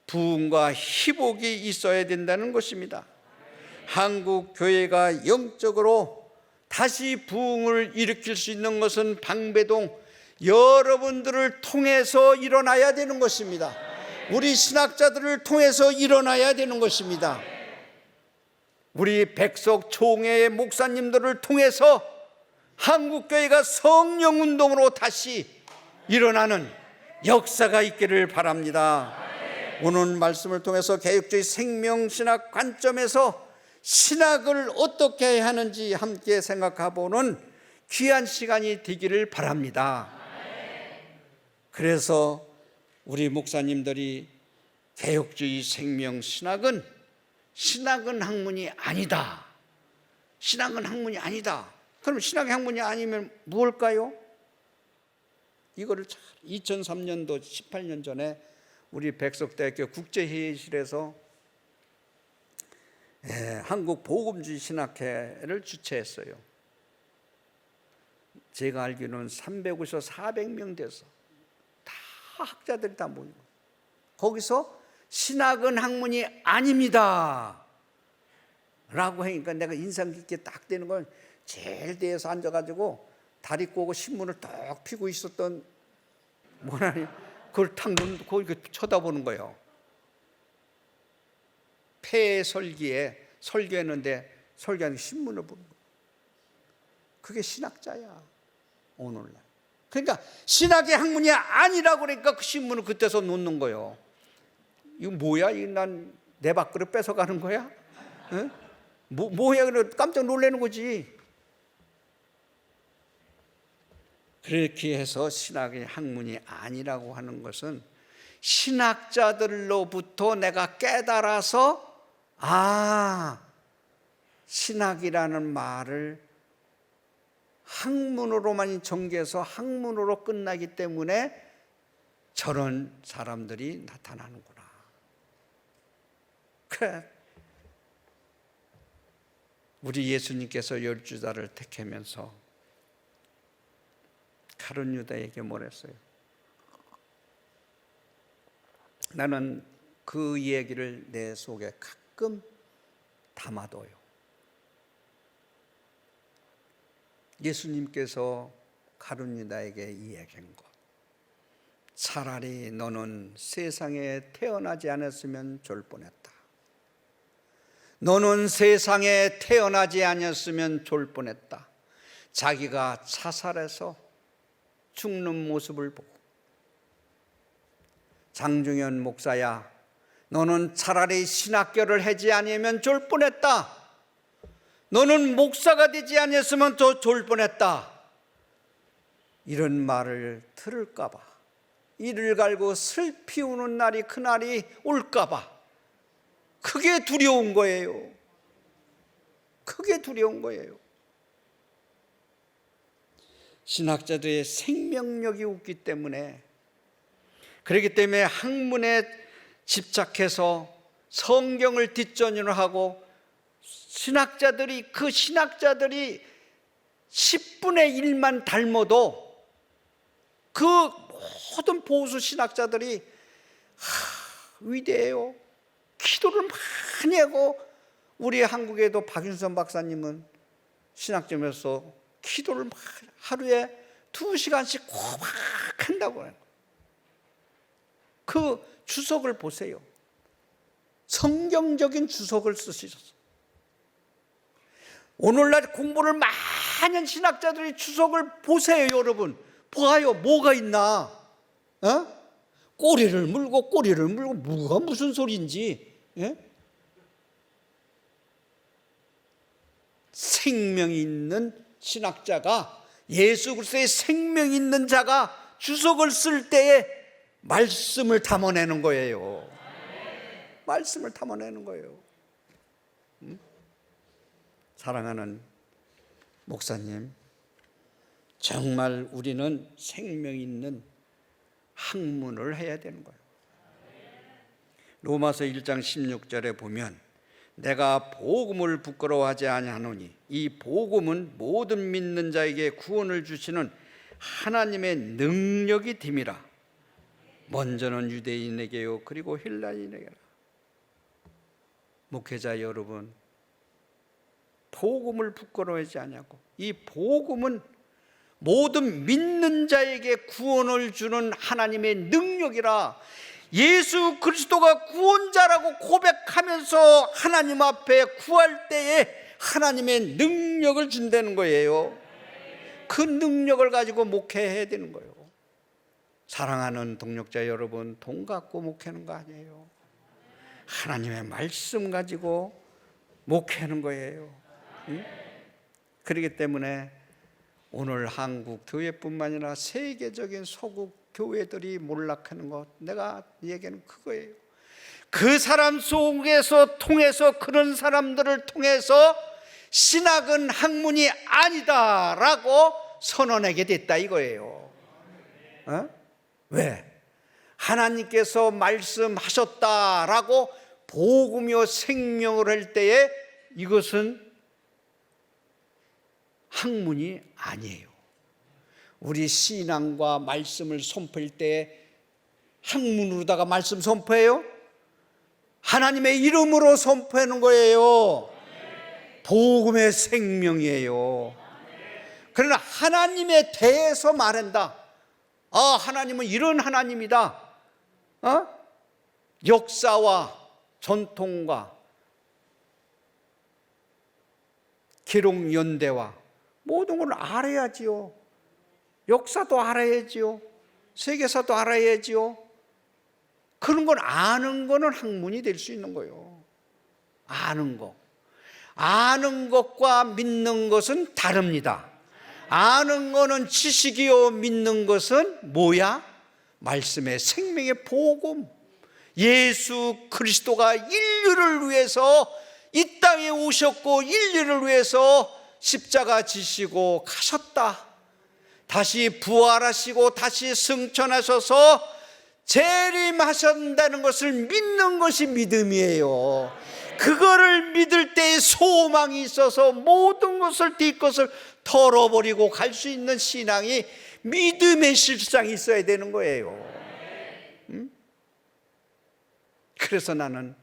부흥과 희복이 있어야 된다는 것입니다. 한국교회가 영적으로 다시 부흥을 일으킬 수 있는 것은 방배동 여러분들을 통해서 일어나야 되는 것입니다. 우리 신학자들을 통해서 일어나야 되는 것입니다. 우리 백석 총회 목사님들을 통해서 한국교회가 성령운동으로 다시 일어나는 역사가 있기를 바랍니다. 오늘 말씀을 통해서 개혁주의 생명신학 관점에서 신학을 어떻게 해야 하는지 함께 생각해보는 귀한 시간이 되기를 바랍니다. 그래서 우리 목사님들이 개혁주의 생명신학은 학문이 아니다. 신학은 학문이 아니다. 그럼 신학의 학문이 아니면 무엇일까요? 이거를 2003년도 18년 전에 우리 백석대학교 국제회의실에서 한국복음주의 신학회를 주최했어요. 제가 알기로는 350에서 400명 돼서 다 학자들이 다 모이고, 거기서 신학은 학문이 아닙니다 라고 하니까 내가 인상 깊게 딱 되는 건, 제일 뒤에서 앉아가지고 다리 꼬고 신문을 딱 펴고 있었던 뭐라니, 그걸 탁 거기 쳐다보는 거예요. 폐설기에 설교했는데 설교하는 신문을 보는 거예요. 그게 신학자야 오늘날. 그러니까 신학의 학문이 아니라고 그러니까 그 신문을 그때서 놓는 거예요. 이거 뭐야? 이거 난 내 밥그릇 뺏어가는 거야? 응? 뭐야? 그래 깜짝 놀라는 거지. 그렇게 해서 신학의 학문이 아니라고 하는 것은 신학자들로부터 내가 깨달아서 신학이라는 말을 학문으로만 전개해서 학문으로 끝나기 때문에 저런 사람들이 나타나는구나. 그래, 우리 예수님께서 12자를 택하면서 가룟 유다에게 뭐랬어요? 나는 그 얘기를 내 속에 가끔 담아둬요. 예수님께서 가룟 유다에게 이야기한 것, 차라리 너는 세상에 태어나지 않았으면 좋을 뻔했다. 너는 세상에 태어나지 않았으면 좋을 뻔했다. 자기가 자살해서 죽는 모습을 보고, 장중현 목사야, 너는 차라리 신학교를 하지 아니면 좋을 뻔했다. 너는 목사가 되지 않았으면 더 좋을 뻔했다. 이런 말을 들을까 봐, 이를 갈고 슬피 우는 날이, 그날이 올까 봐 그게 두려운 거예요. 그게 두려운 거예요. 신학자들의 생명력이 없기 때문에, 그렇기 때문에 학문에 집착해서 성경을 뒷전으로 하고, 신학자들이 10분의 1만 닮아도 그 모든 보수 신학자들이 위대해요. 기도를 많이 하고, 우리 한국에도 박윤선 박사님은 신학점에서 기도를 하루에 2시간씩 꼬박 한다고 해요. 그 주석을 보세요. 성경적인 주석을 쓰시셨어요. 오늘날 공부를 많이 한 신학자들이 주석을 보세요. 여러분 봐요. 뭐가 있나? 꼬리를 물고 뭐가 무슨 소리인지. 생명이 있는 신학자가, 예수 그리스도의 생명 있는 자가 주석을 쓸 때에 말씀을 담아내는 거예요. 말씀을 담아내는 거예요. 사랑하는 목사님, 정말 우리는 생명 있는 학문을 해야 되는 거예요. 로마서 1장 16절에 보면, 내가 복음을 부끄러워하지 아니하노니 이 복음은 모든 믿는 자에게 구원을 주시는 하나님의 능력이 됨이라. 먼저는 유대인에게요 그리고 헬라인에게라. 목회자 여러분, 복음을 부끄러워하지 아니하고, 이 복음은 모든 믿는 자에게 구원을 주는 하나님의 능력이라. 예수 그리스도가 구원자라고 고백하면서 하나님 앞에 구할 때에 하나님의 능력을 준다는 거예요. 그 능력을 가지고 목회해야 되는 거예요. 사랑하는 동역자 여러분, 돈 갖고 목회하는 거 아니에요. 하나님의 말씀 가지고 목회하는 거예요. 응? 그렇기 때문에 오늘 한국 교회뿐만 아니라 세계적인 서구 교회들이 몰락하는 것, 내가 얘기하는 그거예요. 그 사람 속에서 통해서, 그런 사람들을 통해서 신학은 학문이 아니다라고 선언하게 됐다 이거예요. 왜? 하나님께서 말씀하셨다라고 복음이요 생명을 할 때에 이것은 학문이 아니에요. 우리 신앙과 말씀을 선포할 때 학문으로다가 말씀 선포해요? 하나님의 이름으로 선포하는 거예요. 복음의 생명이에요. 그러나 하나님에 대해서 말한다. 하나님은 이런 하나님이다. 역사와 전통과 기록 연대와 모든 걸 알아야지요. 역사도 알아야지요. 세계사도 알아야지요. 그런 걸 아는 거는 학문이 될 수 있는 거예요. 아는 것. 아는 것과 믿는 것은 다릅니다. 아는 거는 지식이요, 믿는 것은 뭐야? 말씀의 생명의 복음. 예수 그리스도가 인류를 위해서 이 땅에 오셨고 인류를 위해서 십자가 지시고 가셨다. 다시 부활하시고 다시 승천하셔서 재림하신다는 것을 믿는 것이 믿음이에요. 그거를 믿을 때에 소망이 있어서 모든 것을 뒷것을 털어버리고 갈 수 있는 신앙이, 믿음의 실상이 있어야 되는 거예요. 그래서 나는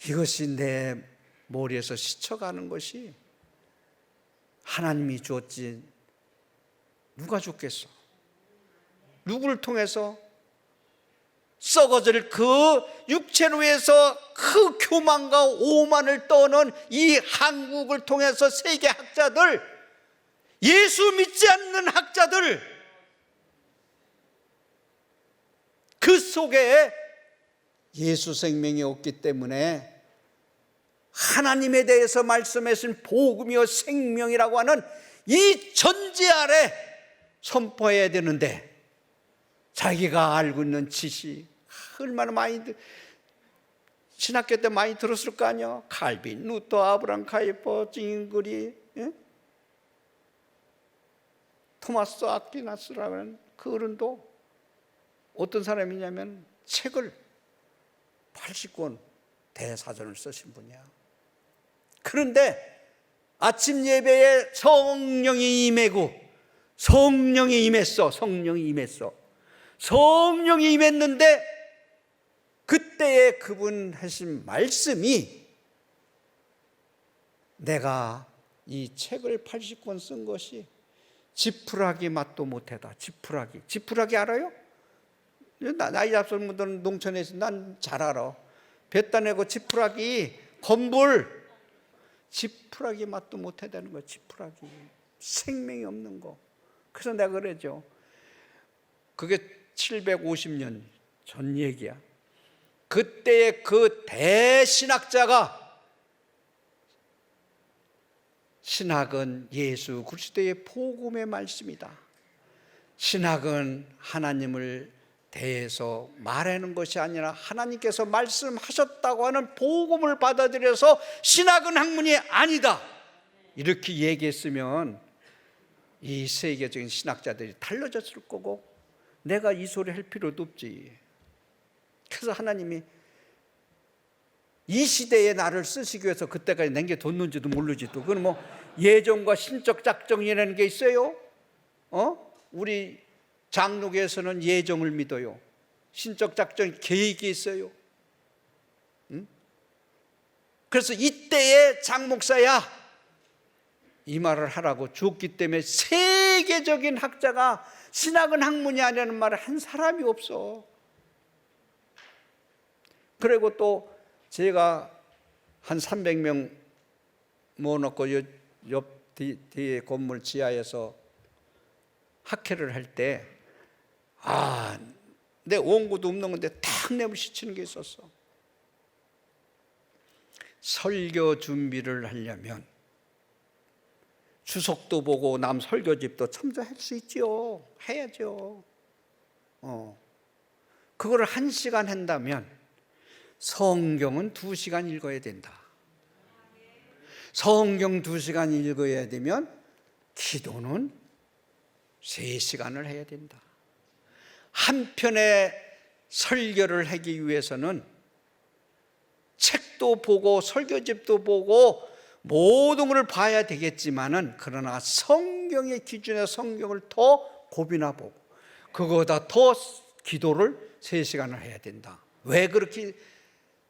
이것이 내 머리에서 스쳐가는 것이, 하나님이 주었지 누가 줬겠어? 누구를 통해서? 썩어질 그 육체로 해서 그 교만과 오만을 떠는 이 한국을 통해서 세계 학자들, 예수 믿지 않는 학자들, 그 속에 예수 생명이 없기 때문에 하나님에 대해서 말씀하신 복음이요 생명이라고 하는 이 전제 아래 선포해야 되는데, 자기가 알고 있는 지식 얼마나 많이 신학교 때 많이 들었을 거 아니야. 칼빈, 루터, 아브람 카이퍼, 징그리, 토마스 아퀴나스라는 그 어른도 어떤 사람이냐면 책을 80권 대사전을 쓰신 분이야. 그런데 아침 예배에 성령이 임하고, 성령이 임했어. 성령이 임했는데 그때에 그분 하신 말씀이, 내가 이 책을 80권 쓴 것이 지푸라기 맛도 못하다. 지푸라기 알아요? 나이 잡순 분들은 농촌에서 난 잘 알아. 뱉다 내고 지푸라기, 건불, 지푸라기 맛도 못하다는 거야. 지푸라기, 생명이 없는 거. 그래서 내가 그러죠. 그게 750년 전 얘기야. 그때의 그 대신학자가, 신학은 예수 그리스도의 복음의 말씀이다. 신학은 하나님을 대해서 말하는 것이 아니라 하나님께서 말씀하셨다고 하는 복음을 받아들여서 신학은 학문이 아니다. 이렇게 얘기했으면 이 세계적인 신학자들이 달라졌을 거고, 내가 이 소리 할 필요도 없지. 그래서 하나님이 이 시대에 나를 쓰시기 위해서 그때까지 남겨뒀는지도 모르지도. 그건 뭐 예정과 신적 작정이라는 게 있어요. 우리 장로교에서는 예정을 믿어요. 신적 작정, 계획이 있어요. 그래서 이때에 장 목사야, 이 말을 하라고 줬기 때문에 세계적인 학자가 신학은 학문이 아니라는 말을 한 사람이 없어. 그리고 또 제가 한 300명 모아놓고 옆 뒤에 건물 지하에서 학회를 할 때 내 원고도 없는 건데 탁 내부시치는 게 있었어. 설교 준비를 하려면 주석도 보고 남 설교집도 참조할 수 있죠. 해야죠. 그거를 1시간 한다면 성경은 2시간 읽어야 된다. 성경 2시간 읽어야 되면 기도는 3시간을 해야 된다. 한 편의 설교를 하기 위해서는 책도 보고 설교집도 보고 모든 걸 봐야 되겠지만은, 그러나 성경의 기준에 성경을 더 곱이나 보고 그거보다 더 기도를 3시간을 해야 된다. 왜 그렇게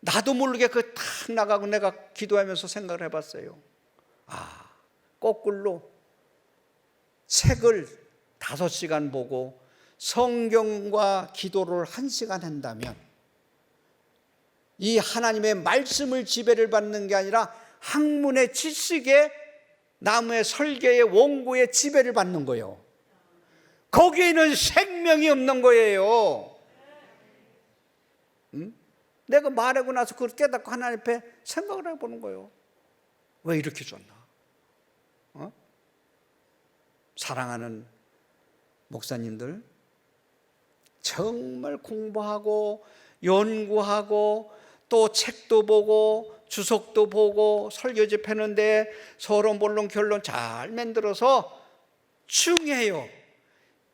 나도 모르게 그 탁 나가고 내가 기도하면서 생각을 해봤어요. 거꾸로 책을 5시간 보고 성경과 기도를 1시간 한다면 이 하나님의 말씀을 지배를 받는 게 아니라 학문의 지식에 나무의 설계의 원고의 지배를 받는 거예요. 거기에는 생명이 없는 거예요. 내가 말하고 나서 그걸 깨닫고 하나님 앞에 생각을 해보는 거예요. 왜 이렇게 줬나? 사랑하는 목사님들, 정말 공부하고 연구하고 또 책도 보고 주석도 보고 설교집 하는데 서론 본론 결론 잘 만들어서 중요해요.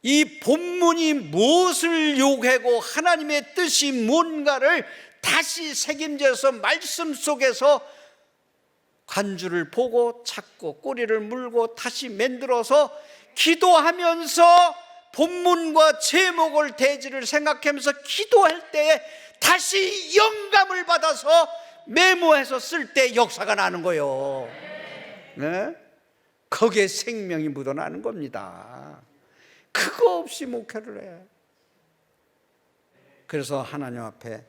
이 본문이 무엇을 요구하고 하나님의 뜻이 뭔가를 다시 책임져서 말씀 속에서 관주를 보고 찾고 꼬리를 물고 다시 만들어서 기도하면서 본문과 제목을 대지를 생각하면서 기도할 때에 다시 영감을 받아서 메모해서 쓸 때 역사가 나는 거예요. 네? 거기에 생명이 묻어나는 겁니다. 그거 없이 목회를 해. 그래서 하나님 앞에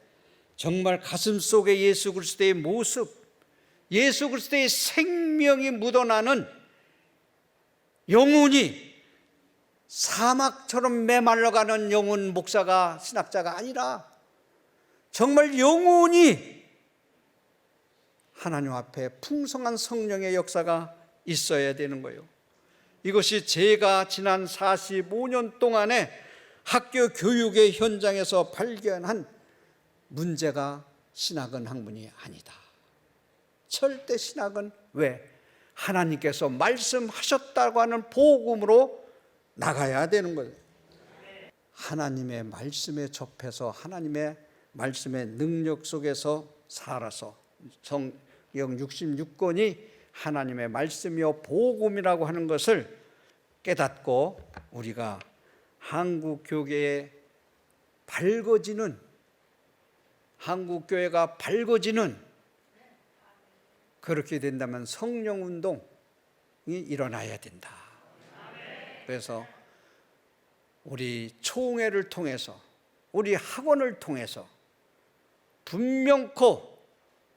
정말 가슴 속에 예수 그리스도의 모습, 예수 그리스도의 생명이 묻어나는, 영혼이 사막처럼 메말라가는 영혼 목사가, 신학자가 아니라 정말 영혼이 하나님 앞에 풍성한 성령의 역사가 있어야 되는 거예요. 이것이 제가 지난 45년 동안에 학교 교육의 현장에서 발견한 문제가 신학은 학문이 아니다. 절대 신학은 왜? 하나님께서 말씀하셨다고 하는 복음으로 나가야 되는 거예요. 하나님의 말씀에 접해서 하나님의 말씀의 능력 속에서 살아서 성경 66권이 하나님의 말씀이요 복음이라고 하는 것을 깨닫고 우리가 한국 교회에 밝아지는, 한국 교회가 밝아지는, 그렇게 된다면 성령 운동이 일어나야 된다. 그래서 우리 총회를 통해서, 우리 학원을 통해서 분명코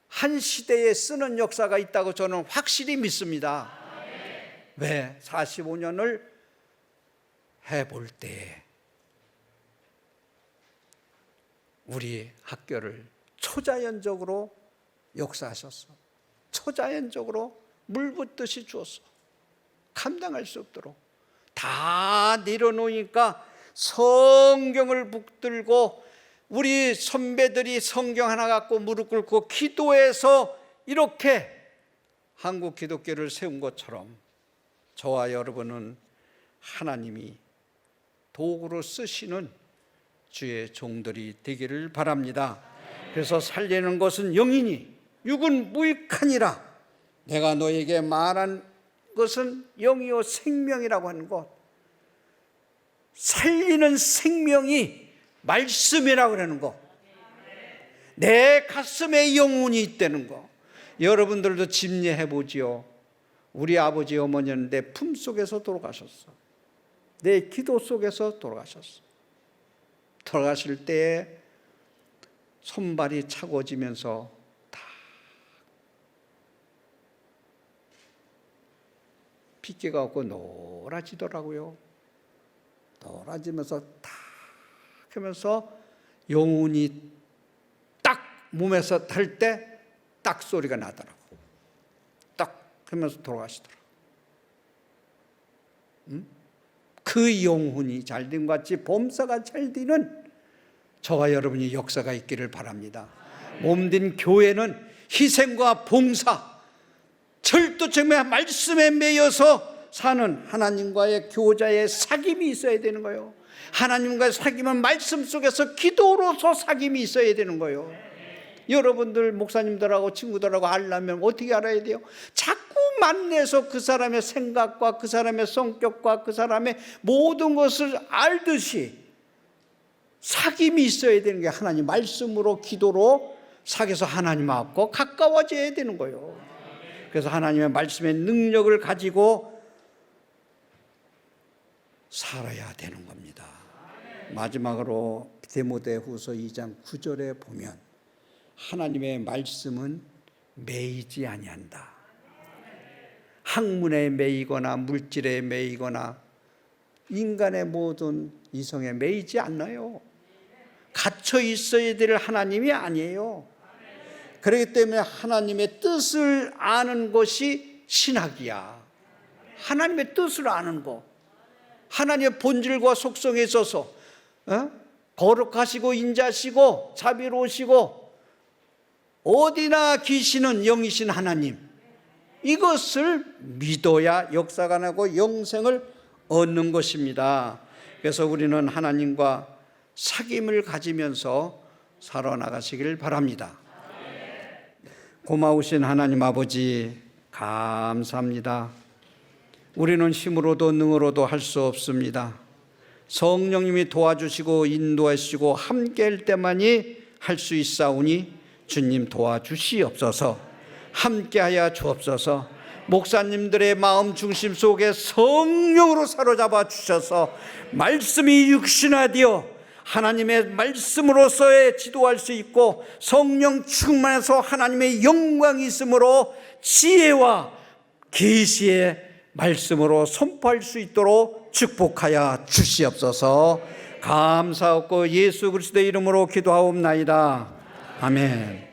한 시대에 쓰는 역사가 있다고 저는 확실히 믿습니다. 왜? 45년을 해볼 때 우리 학교를 초자연적으로 역사하셨어. 초자연적으로 물 붓듯이 주었어. 감당할 수 없도록 다 내려놓으니까 성경을 붙들고 우리 선배들이 성경 하나 갖고 무릎 꿇고 기도해서 이렇게 한국 기독교를 세운 것처럼 저와 여러분은 하나님이 도구로 쓰시는 주의 종들이 되기를 바랍니다. 그래서 살리는 것은 영이니 육은 무익하니라. 내가 너에게 말한 것은 영이요 생명이라고 하는 것, 살리는 생명이 말씀이라고 하는 것, 내 가슴에 영혼이 있다는 것. 여러분들도 집례해 보지요. 우리 아버지 어머니는 내 품속에서 돌아가셨어. 내 기도 속에서 돌아가셨어. 돌아가실 때에 손발이 차가워지면서 다 핏기가 없고 노라지더라고요. 노라지면서 탁 하면서 영혼이 딱 몸에서 탈 때 딱 소리가 나더라고. 딱 하면서 돌아가시더라고. 그 영혼이 잘된 것 같이 범사가 잘되는 저와 여러분이 역사가 있기를 바랍니다. 몸된 교회는 희생과 봉사, 철도처럼 말씀에 매여서 사는 하나님과의 교자의 사귐이 있어야 되는 거예요. 하나님과의 사귐은 말씀 속에서 기도로서 사귐이 있어야 되는 거예요. 여러분들 목사님들하고 친구들하고 알려면 어떻게 알아야 돼요? 자꾸 만나서 그 사람의 생각과 그 사람의 성격과 그 사람의 모든 것을 알듯이 사귐이 있어야 되는 게 하나님 말씀으로 기도로 사귀어서 하나님하고 가까워져야 되는 거예요. 그래서 하나님의 말씀의 능력을 가지고 살아야 되는 겁니다. 마지막으로 디모데후서 2장 9절에 보면 하나님의 말씀은 매이지 아니한다. 학문에 매이거나 물질에 매이거나 인간의 모든 이성에 매이지 않나요? 갇혀 있어야 될 하나님이 아니에요. 그렇기 때문에 하나님의 뜻을 아는 것이 신학이야. 하나님의 뜻을 아는 거, 하나님의 본질과 속성에 있어서 거룩하시고 인자시고 자비로우시고 어디나 계시는 영이신 하나님, 이것을 믿어야 역사가 나고 영생을 얻는 것입니다. 그래서 우리는 하나님과 사귐을 가지면서 살아나가시길 바랍니다. 고마우신 하나님 아버지 감사합니다. 우리는 힘으로도 능으로도 할 수 없습니다. 성령님이 도와주시고 인도하시고 함께할 때만이 할 수 있사오니 주님 도와주시옵소서. 함께하여 주옵소서. 목사님들의 마음 중심 속에 성령으로 사로잡아 주셔서 말씀이 육신화되어 하나님의 말씀으로서의 지도할 수 있고 성령 충만해서 하나님의 영광이 있으므로 지혜와 계시의 말씀으로 선포할 수 있도록 축복하여 주시옵소서. 감사하고 예수 그리스도의 이름으로 기도하옵나이다. 아멘.